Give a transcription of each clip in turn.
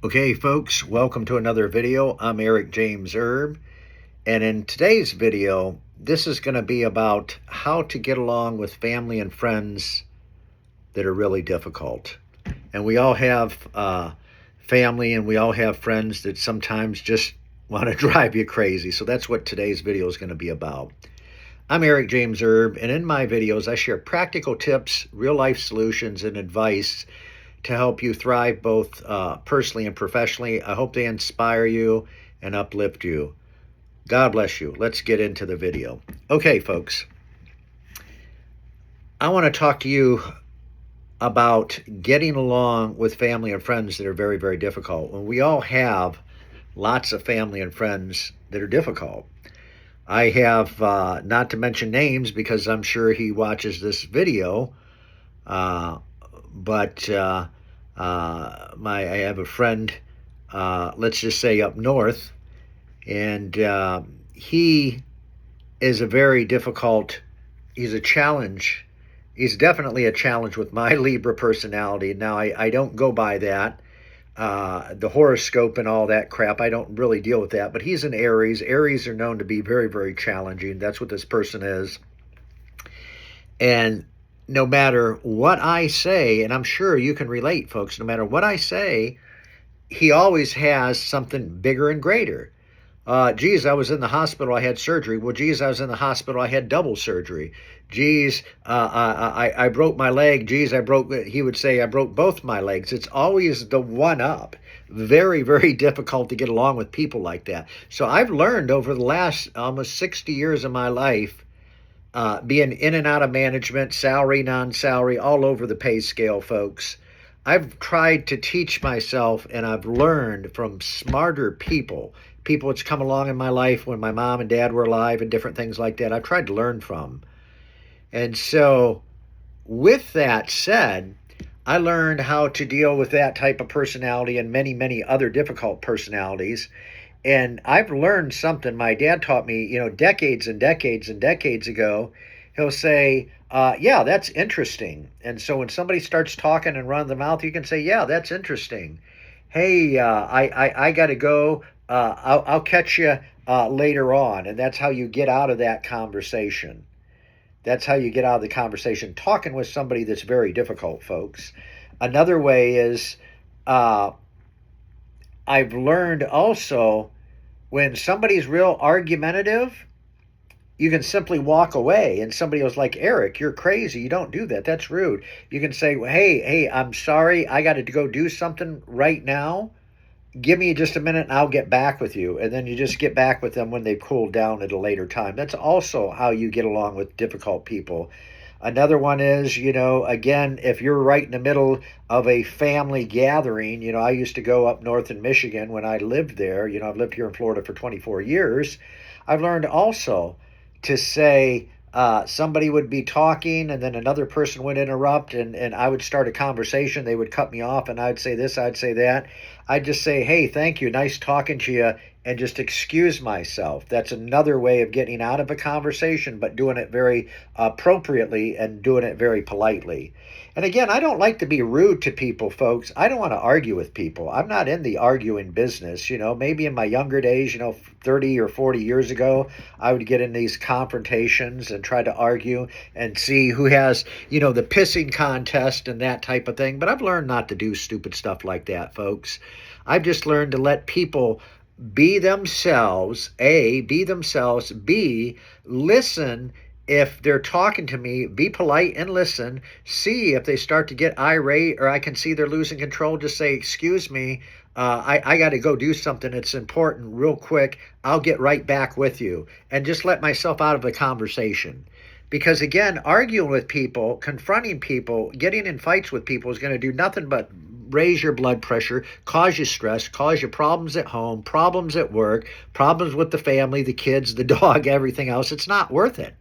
Okay, folks, welcome to another video. I'm Eric James Erb, and in today's video, this is going to be about how to get along with family and friends that are really difficult. And we all have family and we all have friends that sometimes just want to drive you crazy. So that's what today's video is going to be about. I'm Eric James Erb, and in my videos, I share practical tips, real life solutions, and advice to help you thrive both personally and professionally. I hope they inspire you and uplift you. God bless you. Let's get into the video. Okay, folks, I want to talk to you about getting along with family and friends that are very, very difficult. And we all have lots of family and friends that are difficult. I have, not to mention names because I'm sure he watches this video, but I have a friend, let's just say up north, and he is a very difficult. He's a challenge. He's definitely a challenge with my Libra personality. Now I don't go by that, the horoscope and all that crap. I don't really deal with that. But he's an Aries. Aries are known to be very, very challenging. That's what this person is. And no matter what I say, and I'm sure you can relate, folks, no matter what I say, he always has something bigger and greater. Geez, I was in the hospital, I had surgery. Well, geez, I was in the hospital, I had double surgery. Geez, I broke my leg. Geez, he would say, I broke both my legs. It's always the one up. Very, very difficult to get along with people like that. So I've learned over the last almost 60 years of my life, being in and out of management, salary, non-salary, all over the pay scale, folks. I've tried to teach myself, and I've learned from smarter people, people that's come along in my life when my mom and dad were alive and different things like that. I've tried to learn from. And so, with that said, I learned how to deal with that type of personality and many, many other difficult personalities. And I've learned something my dad taught me, decades and decades and decades ago. He'll say, yeah, that's interesting. And so when somebody starts talking and runs their mouth, you can say, yeah, that's interesting. Hey, I got to go. I'll catch you later on. And that's how you get out of that conversation. That's how you get out of the conversation, talking with somebody that's very difficult, folks. Another way is, I've learned also, when somebody's real argumentative, you can simply walk away. And somebody was like, Eric, you're crazy. You don't do that. That's rude. You can say, hey, I'm sorry. I got to go do something right now. Give me just a minute and I'll get back with you. And then you just get back with them when they've cooled down at a later time. That's also how you get along with difficult people. Another one is, again, if you're right in the middle of a family gathering, I used to go up north in Michigan when I lived there. I've lived here in Florida for 24 years. I've learned also to say, somebody would be talking and then another person would interrupt, and I would start a conversation. They would cut me off and I'd say this, I'd say that. I'd just say, hey, thank you, nice talking to you, and just excuse myself. That's another way of getting out of a conversation, but doing it very appropriately and doing it very politely. And again, I don't like to be rude to people, folks. I don't want to argue with people. I'm not in the arguing business. Maybe in my younger days, 30 or 40 years ago, I would get in these confrontations and try to argue and see who has, the pissing contest and that type of thing. But I've learned not to do stupid stuff like that, folks. I've just learned to let people be themselves. A, be themselves. B, listen. If they're talking to me, be polite and listen. See, if they start to get irate or I can see they're losing control, just say, excuse me, I got to go do something. It's important, real quick. I'll get right back with you. And just let myself out of the conversation. Because again, arguing with people, confronting people, getting in fights with people is going to do nothing but raise your blood pressure, cause you stress, cause you problems at home, problems at work, problems with the family, the kids, the dog, everything else. It's not worth it.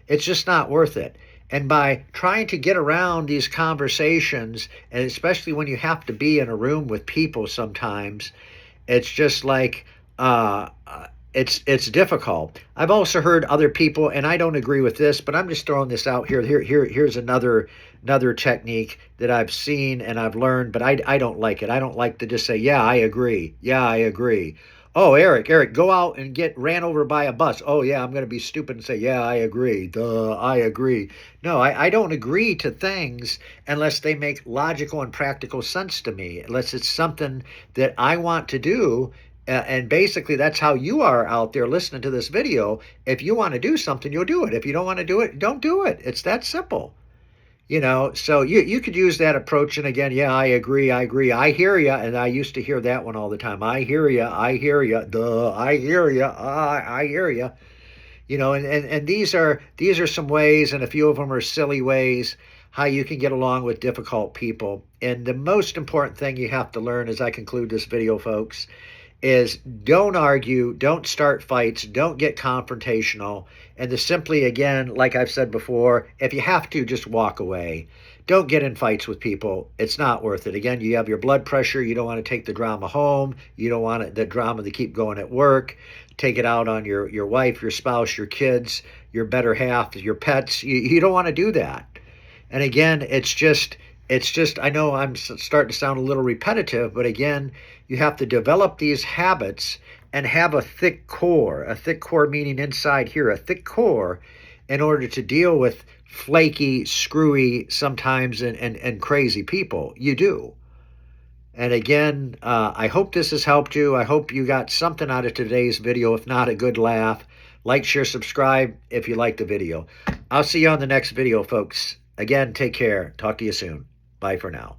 It's just not worth it. And by trying to get around these conversations, and especially when you have to be in a room with people sometimes, it's just like it's difficult. I've also heard other people, and I don't agree with this, but I'm just throwing this out here. Here's another technique that I've seen and I've learned, but I don't like it. I don't like to just say, yeah, I agree. Yeah, I agree. Oh, Eric, go out and get ran over by a bus. Oh, yeah, I'm going to be stupid and say, yeah, I agree. Duh, I agree. No, I don't agree to things unless they make logical and practical sense to me, unless it's something that I want to do. And basically, that's how you are out there listening to this video. If you want to do something, you'll do it. If you don't want to do it, don't do it. It's that simple. So you could use that approach. And again, yeah, I agree. I hear you. And I used to hear that one all the time. I hear you. Duh, I hear you. I hear you. And these are some ways, and a few of them are silly ways, how you can get along with difficult people. And the most important thing you have to learn as I conclude this video, folks, is don't argue, don't start fights, don't get confrontational, and to simply, again, like I've said before, if you have to, just walk away. Don't get in fights with people. It's not worth it. Again, you have your blood pressure. You don't want to take the drama home. You don't want the drama to keep going at work. Take it out on your wife, your spouse, your kids, your better half, your pets. You don't want to do that. And again, it's just, I know I'm starting to sound a little repetitive, but again, you have to develop these habits and have a thick core meaning inside here, a thick core, in order to deal with flaky, screwy, sometimes, and crazy people. You do. And again, I hope this has helped you. I hope you got something out of today's video, if not a good laugh. Like, share, subscribe if you like the video. I'll see you on the next video, folks. Again, take care. Talk to you soon. Bye for now.